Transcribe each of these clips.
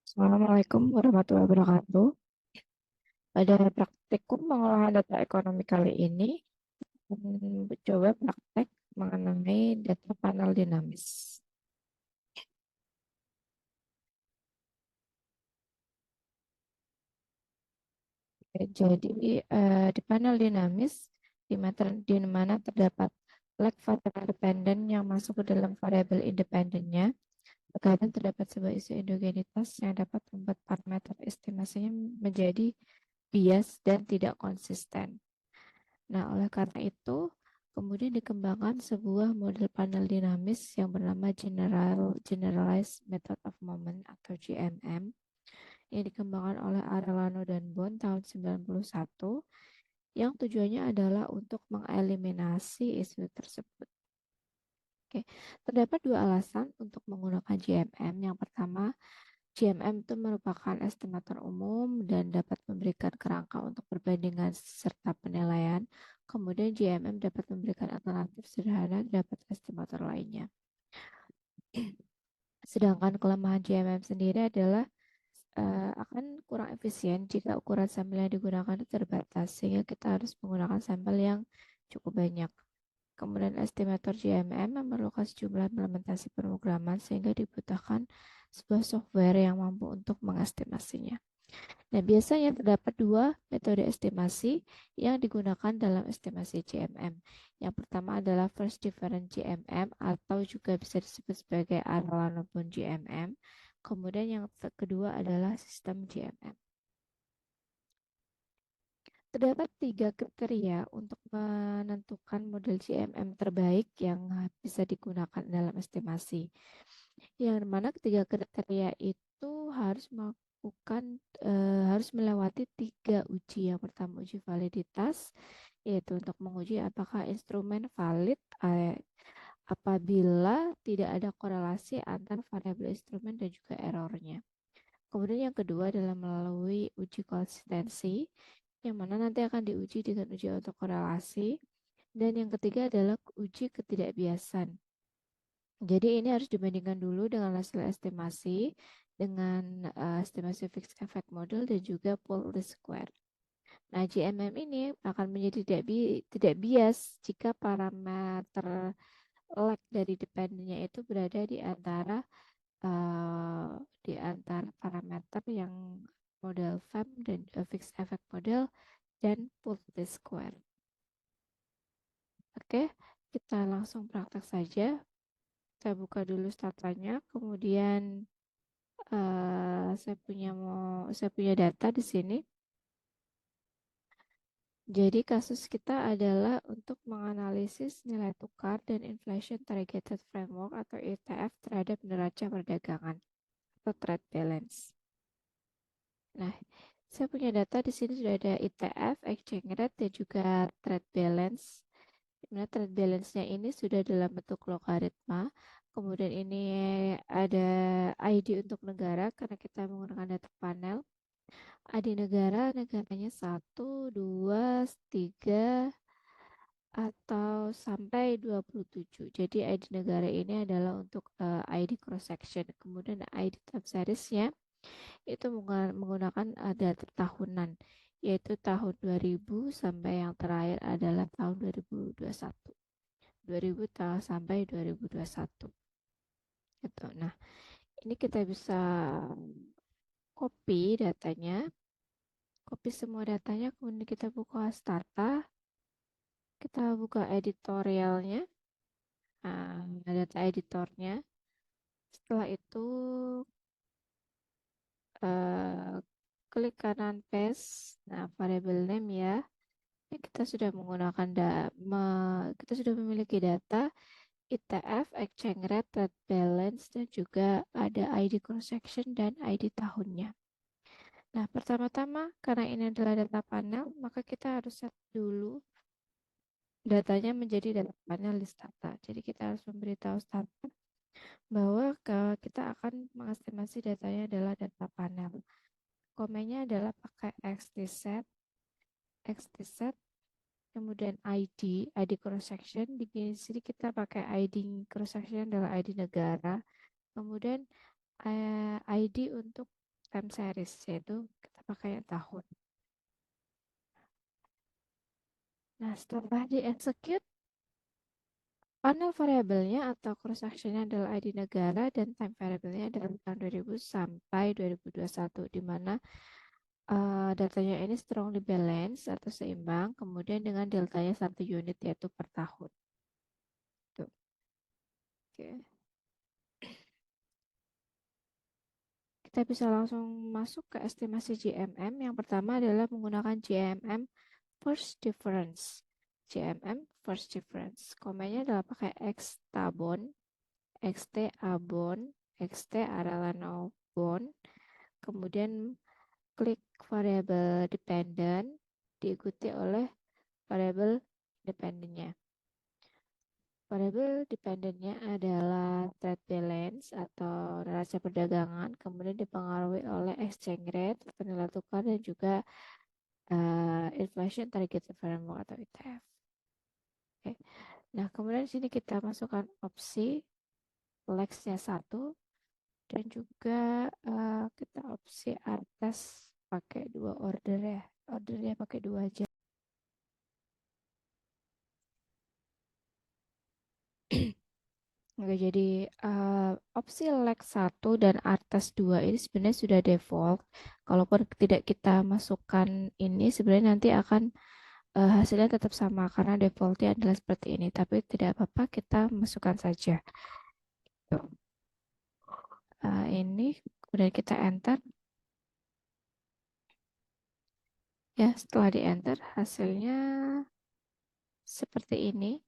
Assalamualaikum warahmatullahi wabarakatuh. Pada praktikum pengolahan data ekonomi kali ini, coba praktek mengenai data panel dinamis. Jadi di panel dinamis, di mana terdapat leg variable dependen yang masuk ke dalam variabel independennya, terkadang terdapat sebuah isu endogenitas yang dapat membuat parameter estimasinya menjadi bias dan tidak konsisten. Nah, oleh karena itu, kemudian dikembangkan sebuah model panel dinamis yang bernama Generalized Method of Moment atau GMM yang dikembangkan oleh Arellano dan Bon tahun 91 yang tujuannya adalah untuk mengeliminasi isu tersebut. Oke, terdapat dua alasan untuk menggunakan GMM. Yang pertama, GMM itu merupakan estimator umum dan dapat memberikan kerangka untuk perbandingan serta penilaian. Kemudian GMM dapat memberikan alternatif sederhana dapat estimator lainnya. Sedangkan kelemahan GMM sendiri adalah akan kurang efisien jika ukuran sampel yang digunakan terbatas, sehingga kita harus menggunakan sampel yang cukup banyak. Kemudian estimator GMM memerlukan sejumlah implementasi pemrograman sehingga dibutuhkan sebuah software yang mampu untuk mengestimasinya. Nah, biasanya terdapat dua metode estimasi yang digunakan dalam estimasi GMM. Yang pertama adalah First Difference GMM atau juga bisa disebut sebagai Arellano-Bon GMM. Kemudian yang kedua adalah sistem GMM. Terdapat tiga kriteria untuk menentukan model GMM terbaik yang bisa digunakan dalam estimasi. Yang mana ketiga kriteria itu harus melewati tiga uji. Yang pertama uji validitas, yaitu untuk menguji apakah instrumen valid apabila tidak ada korelasi antara variabel instrumen dan juga errornya. Kemudian yang kedua adalah melalui uji konsistensi, yang mana nanti akan diuji dengan uji autokorelasi. Dan yang ketiga adalah uji ketidakbiasan. Jadi ini harus dibandingkan dulu dengan hasil estimasi, dengan estimasi fixed effect model dan juga pool least square. Nah, GMM ini akan menjadi tidak bias jika parameter lag dari dependennya itu berada di antara parameter yang model FEM dan fixed effect model dan pool least square. Oke, kita langsung praktek saja. Saya buka dulu statanya, kemudian saya punya data di sini. Jadi kasus kita adalah untuk menganalisis nilai tukar dan inflation targeted framework atau ETF terhadap neraca perdagangan atau trade balance. Nah, saya punya data di sini sudah ada ETF, exchange rate dan juga trade balance. Dimana trade balance-nya ini sudah dalam bentuk logaritma. Kemudian ini ada ID untuk negara karena kita menggunakan data panel. ID negaranya 1, 2, 3, atau sampai 27. Jadi ID negara ini adalah untuk ID cross section. Kemudian ID time series-nya itu menggunakan data tahunan, yaitu tahun 2000 sampai yang terakhir adalah tahun 2021. 2000 sampai 2021. Gitu. Nah, ini kita bisa copy datanya, copy semua datanya, kemudian kita buka Stata, kita buka editorialnya, data editornya. Setelah itu klik kanan paste. Nah, variable name ya. Kita sudah menggunakan kita sudah memiliki data ETF, exchange rate, trade balance, dan juga ada ID cross section dan ID tahunnya. Nah, pertama-tama karena ini adalah data panel, maka kita harus set dulu datanya menjadi data panel list data. Jadi kita harus memberitahu Stata bahwa kita akan mengestimasi datanya adalah data panel. Komennya adalah pakai xtset, kemudian ID cross section. Di sini kita pakai ID cross section adalah ID negara, kemudian ID untuk time series, yaitu kita pakai yang tahun. Nah, setelah di execute, panel variabelnya atau cross actionnya adalah ID negara dan time variabelnya adalah tahun 2000 sampai 2021, di mana datanya ini strongly balance atau seimbang, kemudian dengan deltanya 1 unit yaitu per tahun. Tuh. Oke. Kita bisa langsung masuk ke estimasi GMM. Yang pertama adalah menggunakan GMM first difference. GMM first difference. Komennya adalah pakai X tabon, XT abon, XT Arellano-Bond, kemudian klik variabel dependent, diikuti oleh variabel independennya. Variabel dependennya adalah trade balance atau neraca perdagangan, kemudian dipengaruhi oleh exchange rate, nilai tukar, dan juga inflation target framework atau ETF. Oke. Nah, kemudian di sini kita masukkan opsi Lex-nya 1 dan juga kita opsi atas pakai 2 order ya. Ordernya pakai 2 aja. Oke, jadi opsi Lex 1 dan atas 2 ini sebenarnya sudah default. Kalaupun tidak kita masukkan ini, sebenarnya nanti akan hasilnya tetap sama karena defaultnya adalah seperti ini. Tapi tidak apa-apa, kita masukkan saja. Tuh. Ini kemudian kita enter. Ya, setelah di enter hasilnya seperti ini.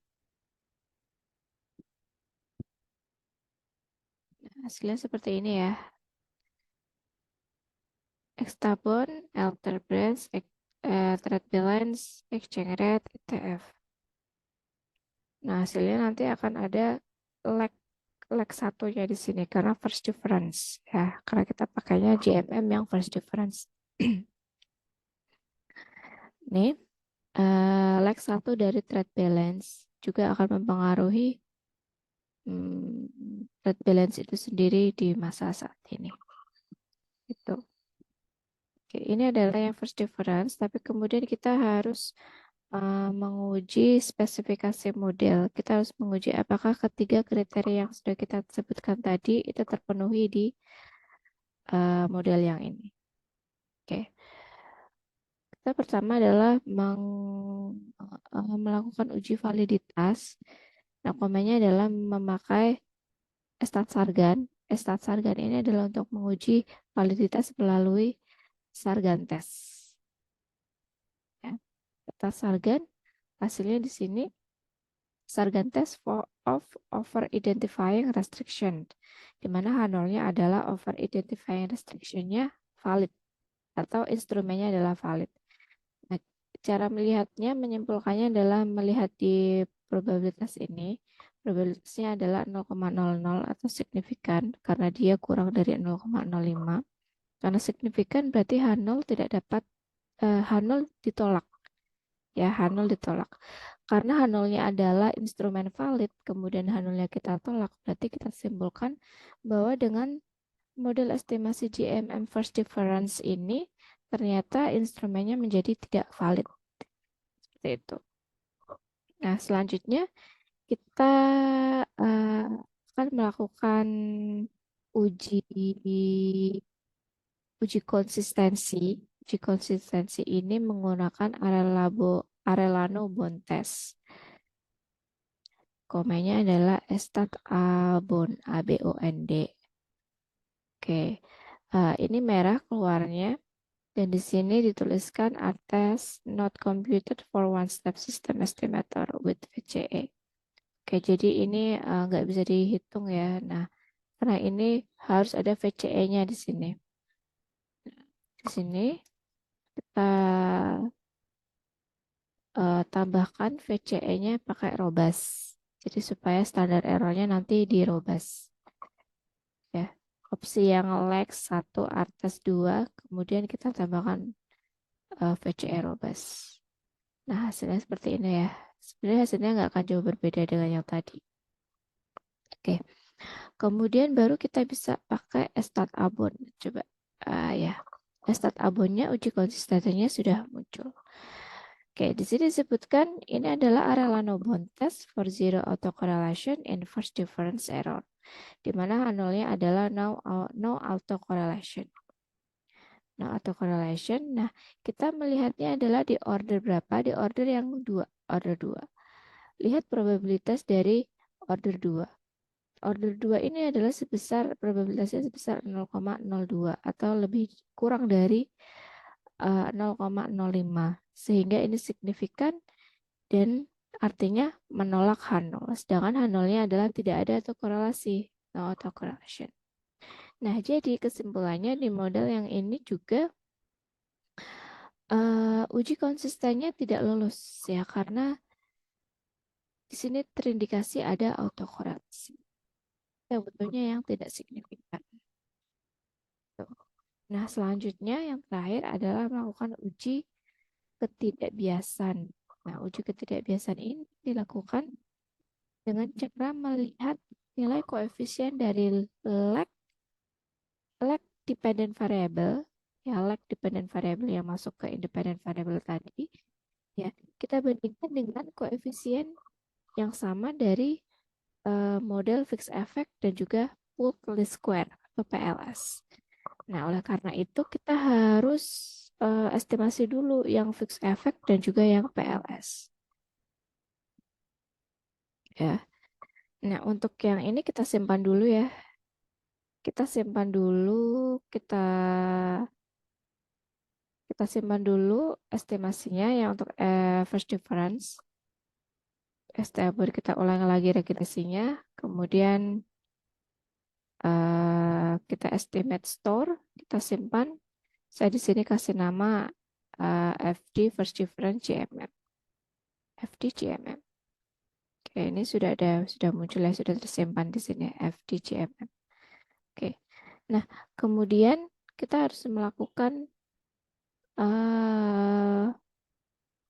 Hasilnya seperti ini ya. Xtabon, alter branch, trade balance, exchange rate, ETF. Nah, hasilnya nanti akan ada leg leg satunya di sini karena first difference ya. Karena kita pakainya GMM yang first difference. Nih, leg satu dari trade balance juga akan mempengaruhi trade balance itu sendiri di masa saat ini. Itu. Oke, ini adalah yang first difference, tapi kemudian kita harus menguji spesifikasi model. Kita harus menguji apakah ketiga kriteria yang sudah kita sebutkan tadi itu terpenuhi di model yang ini. Oke. Kita pertama adalah melakukan uji validitas. Nah, komennya adalah memakai Estat Sargan. Estat Sargan ini adalah untuk menguji validitas melalui Sargan test. Ya. Estat Sargan hasilnya di sini Sargan test of over identifying restriction, di mana H0-nya adalah over identifying restriction-nya valid atau instrumennya adalah valid. Nah, cara melihatnya, menyimpulkannya adalah melihat di probabilitas ini. Probabilitasnya adalah 0,00 atau signifikan karena dia kurang dari 0,05. Karena signifikan berarti H0 tidak dapat, H0 ditolak. Ya, H0 ditolak. Karena H0-nya adalah instrumen valid, kemudian H0-nya kita tolak, berarti kita simpulkan bahwa dengan model estimasi GMM first difference ini ternyata instrumennya menjadi tidak valid. Seperti itu. Nah, selanjutnya kita akan melakukan uji konsistensi. Uji konsistensi ini menggunakan Arellano-Bond test. Komennya adalah Estat Abon, ABOND. Oke, ini merah keluarnya. Dan di sini dituliskan attest not computed for one step system estimator with VCE. Oke, jadi ini nggak bisa dihitung ya. Nah, karena ini harus ada VCE-nya di sini. Di sini kita tambahkan VCE-nya pakai robust. Jadi supaya standar errornya nanti dirobas. Ya, opsi yang Lex 1 atas 2, kemudian kita tambahkan VCE robust. Nah, hasilnya seperti ini ya. Sebenarnya hasilnya nggak akan jauh berbeda dengan yang tadi. Oke, kemudian baru kita bisa pakai Estat Abon. Coba ya stat abonnya, uji konsistensinya sudah muncul. Oke, di sini disebutkan ini adalah Arellano-Bond test for zero autocorrelation in first difference error, di mana nolnya adalah no autocorrelation. No autocorrelation. Nah, kita melihatnya adalah di order berapa? Di order yang 2, order 2. Lihat probabilitas dari order 2. Order 2 ini adalah probabilitasnya sebesar 0,02 atau lebih kurang dari 0,05. Sehingga ini signifikan dan artinya menolak H0. Sedangkan H0-nya adalah tidak ada atau korelasi, no autocorrelation. Nah, jadi kesimpulannya di model yang ini juga uji konsistennya tidak lulus ya, karena di sini terindikasi ada autokorelasi. Sebetulnya yang tidak signifikan. Nah, selanjutnya yang terakhir adalah melakukan uji ketidakbiasan. Nah, uji ketidakbiasan ini dilakukan dengan cara melihat nilai koefisien dari lag dependent variable, ya lag dependent variable yang masuk ke independent variable tadi, ya kita bandingkan dengan koefisien yang sama dari model fixed effect dan juga pooled least square atau PLS. Nah, oleh karena itu kita harus estimasi dulu yang fixed effect dan juga yang PLS. Ya. Nah, untuk yang ini kita simpan dulu ya. Kita simpan dulu, kita simpan dulu estimasinya ya untuk first difference. Kita ulang lagi regresinya, kemudian kita estimate store, kita simpan. Saya di sini kasih nama FD first difference GMM. FD GMM. Oke, ini sudah muncul ya, sudah tersimpan di sini FD GMM. Oke. Nah, kemudian kita harus melakukan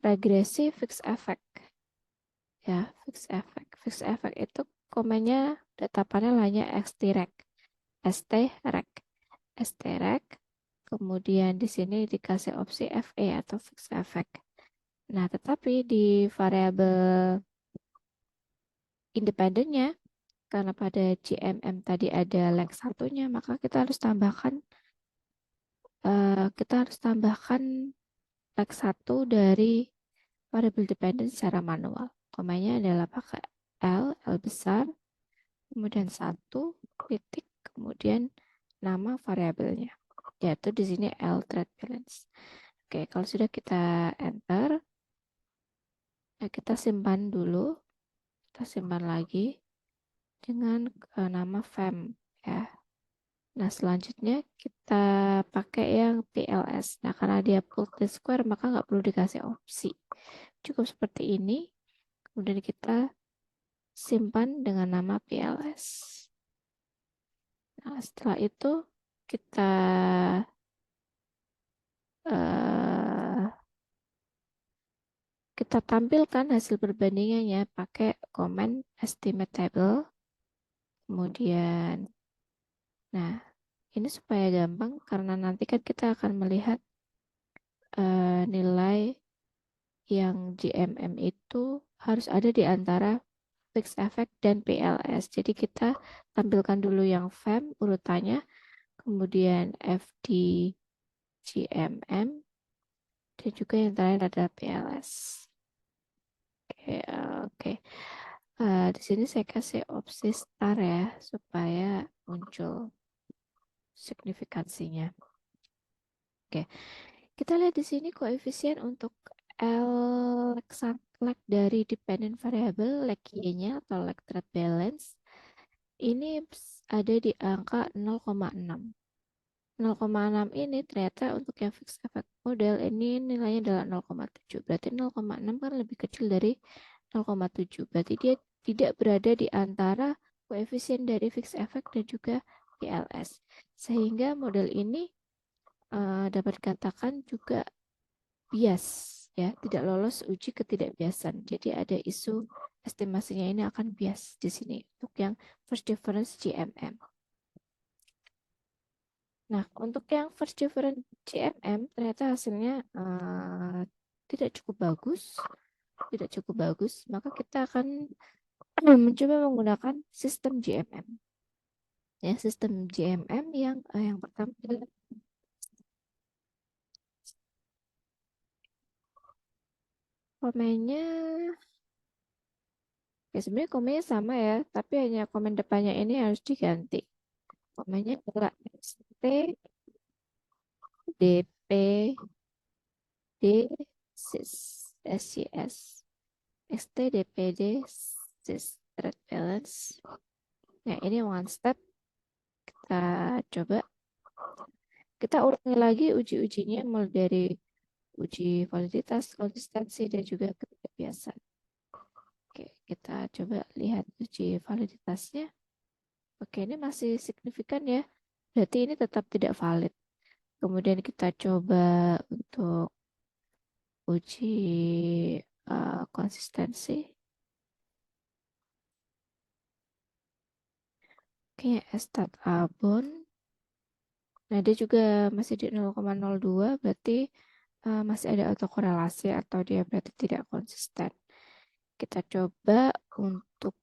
regresi fixed effect. Ya, fixed effect. Fixed effect itu komennya data panel hanya strec. strec. Kemudian di sini dikasih opsi FE atau fixed effect. Nah, tetapi di variabel independennya, karena pada GMM tadi ada lag satunya, maka kita harus tambahkan lag satu dari variable dependent secara manual. Komanya adalah pakai L besar, kemudian 1 titik, kemudian nama variabelnya, yaitu di sini L trade balance. Oke, kalau sudah kita enter, nah kita simpan dulu, kita simpan lagi dengan nama fem ya. Nah, selanjutnya kita pakai yang PLS. Nah, karena dia pooled least square, maka nggak perlu dikasih opsi. Cukup seperti ini. Kemudian kita simpan dengan nama PLS. Nah, setelah itu kita tampilkan hasil perbandingannya pakai comment estimate table. Kemudian, nah ini supaya gampang karena nanti kan kita akan melihat nilai yang GMM itu harus ada di antara fixed effect dan PLS. Jadi kita tampilkan dulu yang FEM urutannya, kemudian FD GMM, dan juga yang terakhir adalah PLS. Oke. Di sini saya kasih opsi star ya, supaya muncul signifikansinya. Oke, kita lihat di sini koefisien untuk lag dari dependent variable, lag Y-nya atau lag trade balance, ini ada di angka 0,6. 0,6 ini ternyata untuk yang fixed effect model ini nilainya adalah 0,7. Berarti 0,6 kan lebih kecil dari 0,7. Berarti dia tidak berada di antara koefisien dari fixed effect dan juga PLS. Sehingga model ini dapat dikatakan juga bias, ya, tidak lolos uji ketidakbiasan. Jadi ada isu estimasinya ini akan bias di sini untuk yang first difference GMM. Nah, untuk yang first different GMM ternyata hasilnya tidak cukup bagus, maka kita akan mencoba menggunakan sistem GMM. Ya, sistem GMM yang pertama adalah komennya. Ya, sebenarnya komennya sama ya, tapi hanya komen depannya ini harus diganti. Komennya adalah ST DP D SIS SCS ST DPD SIS trade balance. Nah, ini one step. Kita coba, kita ulangi lagi uji-ujinya mulai dari uji validitas, konsistensi, dan juga ketidakbiasaan. Oke, kita coba lihat uji validitasnya. Oke, ini masih signifikan ya. Berarti ini tetap tidak valid. Kemudian kita coba untuk uji konsistensi. Oke, stat abon. Nah, dia juga masih di 0,02, berarti masih ada autokorelasi atau dia berarti tidak konsisten. Kita coba untuk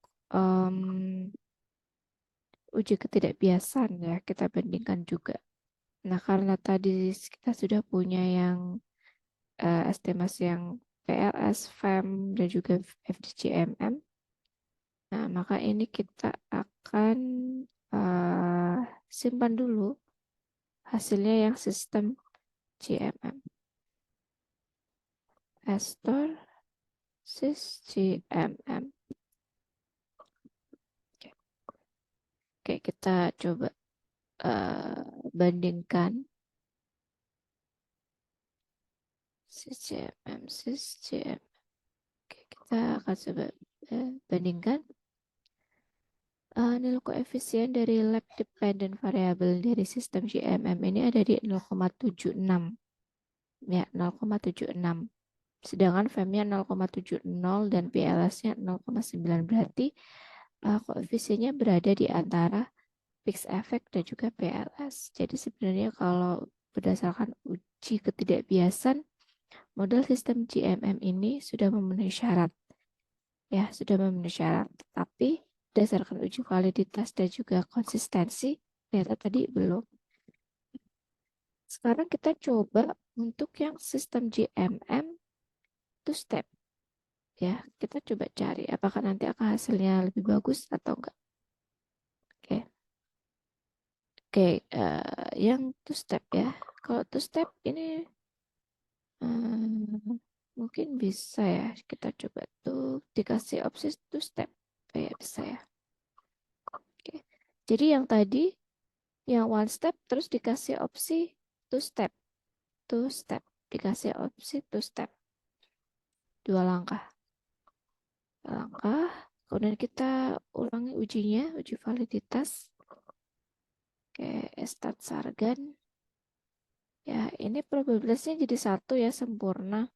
uji ketidakbiasaan ya, kita bandingkan juga. Nah, karena tadi kita sudah punya yang estimasi yang PLS, FEM, dan juga FDCMM. Nah, maka ini kita akan uh, simpan dulu hasilnya yang sistem GMM. Astor sys GMM. Oke, Oke, kita coba bandingkan sys GMM. Oke, kita akan coba bandingkan nilai koefisien dari lab dependent variable dari sistem GMM ini ada di 0,76 ya, 0,76. Sedangkan FEM-nya 0,70 dan PLS-nya 0,9, berarti koefisiennya berada di antara fixed effect dan juga PLS. Jadi sebenarnya kalau berdasarkan uji ketidakbiasaan, model sistem GMM ini sudah memenuhi syarat. Ya, sudah memenuhi syarat. Tapi berdasarkan uji validitas dan juga konsistensi, ternyata tadi belum. Sekarang kita coba untuk yang sistem GMM two step. Ya, kita coba cari apakah nanti akan hasilnya lebih bagus atau enggak. Oke. Oke, yang two step ya. Kalau two step ini mungkin bisa ya. Kita coba tuh dikasih opsi two step. Ya, bisa ya. Oke. Jadi yang tadi yang one step terus dikasih opsi two step. Two step. Dikasih opsi two step. Dua langkah. Kemudian kita ulangi ujinya, uji validitas. Oke, stat sargan. Ya, ini probabilitasnya jadi satu ya, sempurna.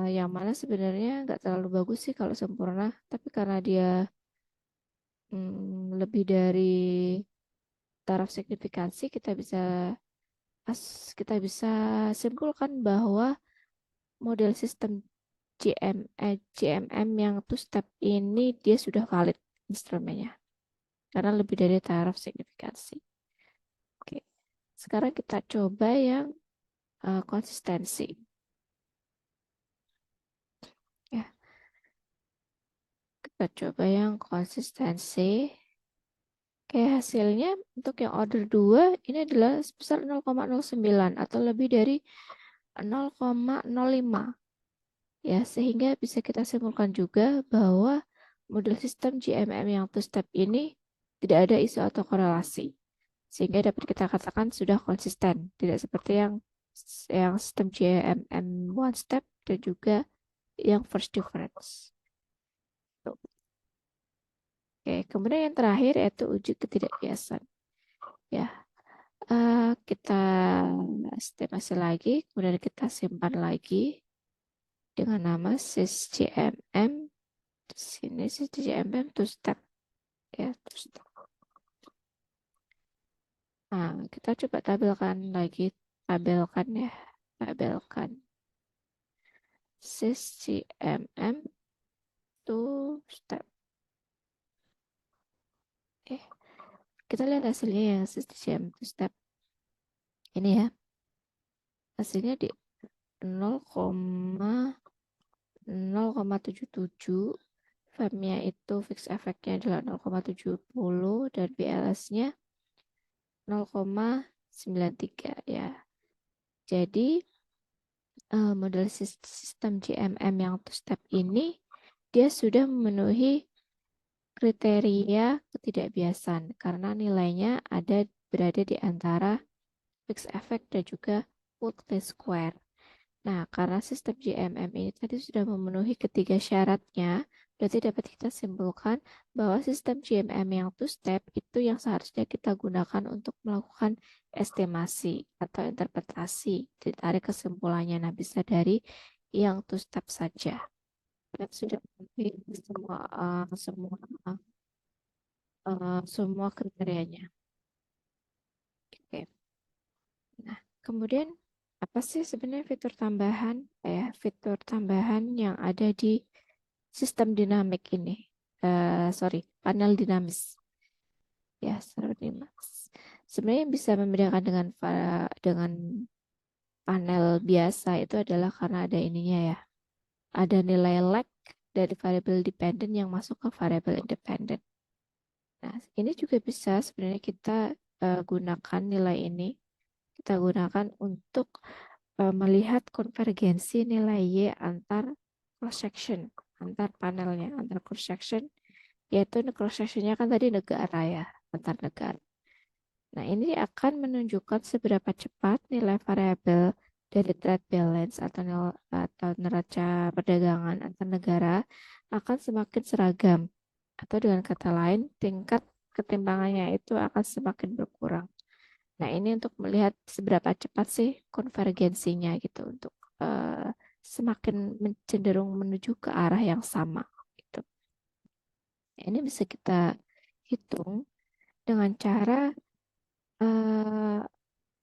Yang mana sebenarnya nggak terlalu bagus sih kalau sempurna, tapi karena dia lebih dari taraf signifikansi, kita bisa simpulkan bahwa model sistem GMM yang two step ini dia sudah valid instrumennya karena lebih dari taraf signifikansi. Oke, sekarang kita coba yang konsistensi. Ya, kita coba yang konsistensi. Kayak hasilnya untuk yang order 2 ini adalah sebesar 0,09 atau lebih dari 0,05. Ya, sehingga bisa kita simpulkan juga bahwa model sistem GMM yang two step ini tidak ada isu autokorelasi. Sehingga dapat kita katakan sudah konsisten, tidak seperti yang sistem GMM one step dan juga yang first difference. Tuh. Oke, kemudian yang terakhir yaitu uji ketidakbiasaan. Ya, kita estimasi lagi, kemudian kita simpan lagi dengan nama sysGMM. Sini sysGMM two step, ya two step. Nah, kita coba tabelkan lagi, tabelkan ya, tabelkan sys GMM two step. Kita lihat hasilnya ya, sys GMM two step. Ini ya, hasilnya di 0,0,77. FEM-nya itu fix efeknya adalah 0,70 dan BLS-nya 0,93 ya. Jadi model sistem GMM yang two step ini dia sudah memenuhi kriteria ketidakbiasan karena nilainya berada di antara fixed effect dan juga worst least square. Nah, karena sistem GMM ini tadi sudah memenuhi ketiga syaratnya, berarti dapat kita simpulkan bahwa sistem GMM yang two step itu yang seharusnya kita gunakan untuk melakukan estimasi atau interpretasi. Ditarik kesimpulannya, nah bisa dari yang two step saja. Dan sudah memenuhi semua kriterianya. Oke. Nah, kemudian apa sih sebenarnya fitur tambahan fitur tambahan yang ada di sistem dinamik ini? Sorry, panel dinamis. Ya, sebenarnya yang bisa membedakan dengan panel biasa itu adalah karena ada ininya ya. Ada nilai lag dari variable dependent yang masuk ke variable independent. Nah, ini juga bisa sebenarnya kita gunakan nilai ini. Kita gunakan untuk melihat konvergensi nilai Y antar cross section, antar panelnya, antar cross section, yaitu cross sectionnya kan tadi negara ya, antar negara. Nah, ini akan menunjukkan seberapa cepat nilai variabel dari trade balance atau neraca perdagangan antar negara akan semakin seragam, atau dengan kata lain tingkat ketimpangannya itu akan semakin berkurang. Nah, ini untuk melihat seberapa cepat sih konvergensinya gitu untuk semakin cenderung menuju ke arah yang sama gitu. Ini bisa kita hitung dengan cara uh,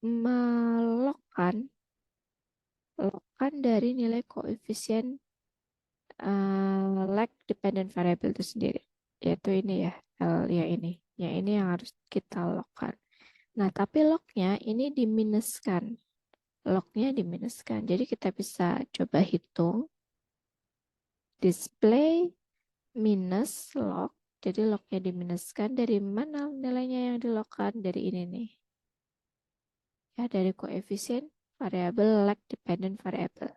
melokkan dari nilai koefisien lag dependent variable itu sendiri, yaitu ini ya, L ya ini. Ya, ini yang harus kita lokkan. Nah, tapi lognya ini diminuskan. Lognya diminuskan. Jadi kita bisa coba hitung display minus log. Jadi lognya diminuskan dari mana nilainya yang dilogkan? Dari ini nih. Ya, dari koefisien variabel lag dependent variable.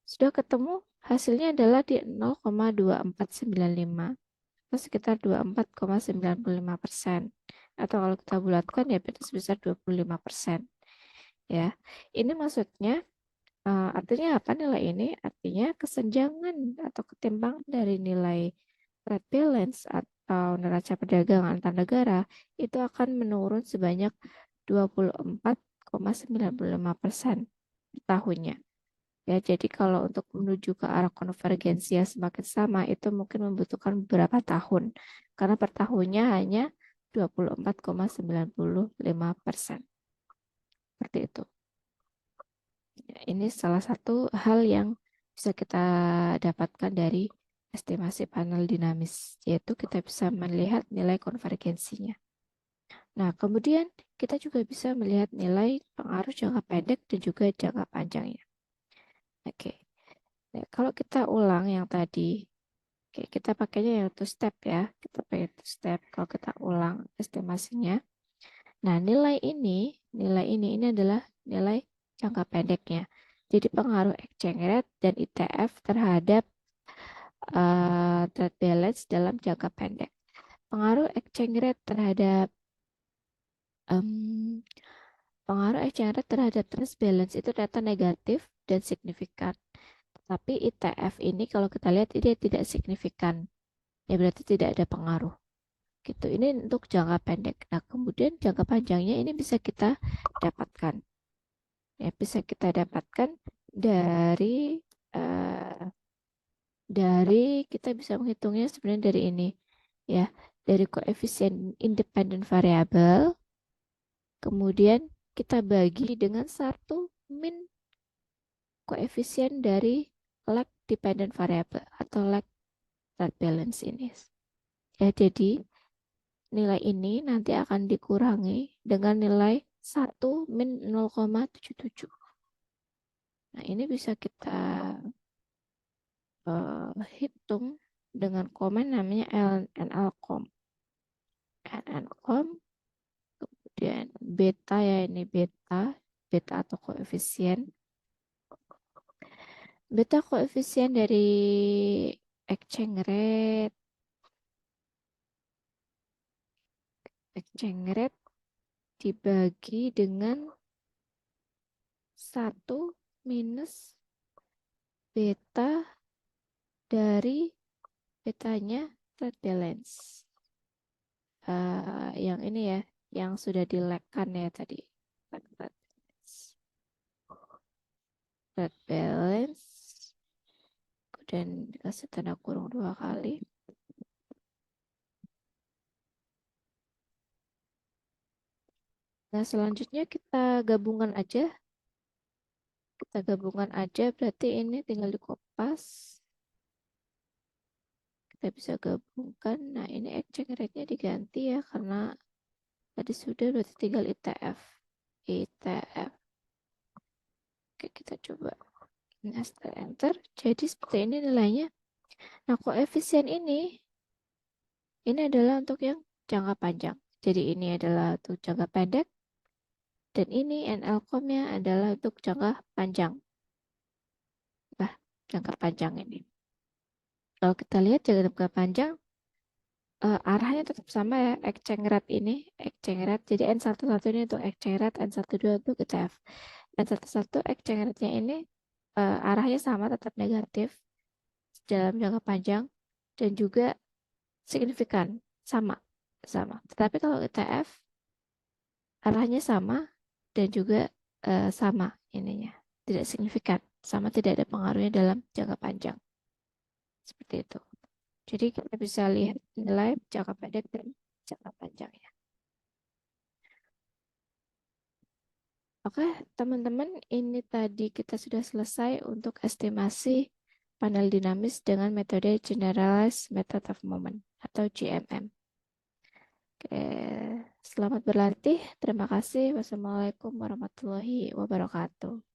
Sudah ketemu hasilnya adalah di 0,2495 atau sekitar 24,95%. Atau kalau kita bulatkan ya berarti sebesar 25%. Ya, ini maksudnya artinya apa nilai ini? Artinya kesenjangan atau ketimpangan dari nilai trade balance atau neraca perdagangan antar negara itu akan menurun sebanyak 24,95% tahunnya. Ya, jadi kalau untuk menuju ke arah konvergensi yang semakin sama itu mungkin membutuhkan beberapa tahun. Karena per tahunnya hanya 24,95%. Seperti itu. Ya, ini salah satu hal yang bisa kita dapatkan dari estimasi panel dinamis, yaitu kita bisa melihat nilai konvergensinya. Nah, kemudian kita juga bisa melihat nilai pengaruh jangka pendek dan juga jangka panjangnya. Oke, nah, kalau kita ulang yang tadi, oke, kita pakainya yang two step ya, kita pakai two step. Kalau kita ulang estimasinya, nah nilai ini adalah nilai jangka pendeknya. Jadi pengaruh exchange rate dan ITF terhadap trade balance dalam jangka pendek. Pengaruh exchange rate terhadap um, pengaruh exchange rate terhadap trade balance itu ternyata negatif dan signifikan. Tapi ITF ini kalau kita lihat ini tidak signifikan. Ya berarti tidak ada pengaruh. Gitu. Ini untuk jangka pendek. Nah, kemudian jangka panjangnya ini bisa kita dapatkan. Ya, bisa kita dapatkan dari uh, kita bisa menghitungnya sebenarnya dari ini ya, dari koefisien independen variabel, kemudian kita bagi dengan satu min koefisien dari lag dependent variable atau lag trade balance ini. Ya, jadi nilai ini nanti akan dikurangi dengan nilai 1 min 0,77. Nah, ini bisa kita hitung dengan komen namanya NLCOM. NLCOM, kemudian beta ya, ini beta atau koefisien. Beta koefisien dari exchange rate. Exchange rate dibagi dengan 1 minus beta dari betanya trade balance. Yang ini ya, yang sudah dilekkan ya tadi. Trade balance. Kemudian dikasih tanda kurung 2 kali. Nah, selanjutnya kita gabungan aja. Kita gabungan aja, berarti ini tinggal dikopas. Kita bisa gabungkan. Nah, ini exchange rate-nya diganti ya, karena tadi sudah, berarti tinggal ITF. ITF. Oke, kita coba. Nah, setelah enter, jadi seperti ini nilainya. Nah, koefisien ini adalah untuk yang jangka panjang. Jadi ini adalah untuk jangka pendek, dan ini NLCOM-nya adalah untuk jangka panjang. Nah, jangka panjang ini. Kalau kita lihat jangka panjang, arahnya tetap sama ya, exchange rate ini, exchange rate. Jadi N11 ini untuk exchange rate, N12 untuk ETF. N11 exchange rate-nya ini arahnya sama, tetap negatif dalam jangka panjang, dan juga signifikan, sama. Sama. Tetapi kalau ETF, arahnya sama dan juga sama ininya, tidak signifikan, sama, tidak ada pengaruhnya dalam jangka panjang. Seperti itu. Jadi kita bisa lihat nilai jangka pendek dan jangka panjangnya. Oke, teman-teman, ini tadi kita sudah selesai untuk estimasi panel dinamis dengan metode Generalized Method of Moment atau GMM. Oke, selamat berlatih. Terima kasih. Wassalamualaikum warahmatullahi wabarakatuh.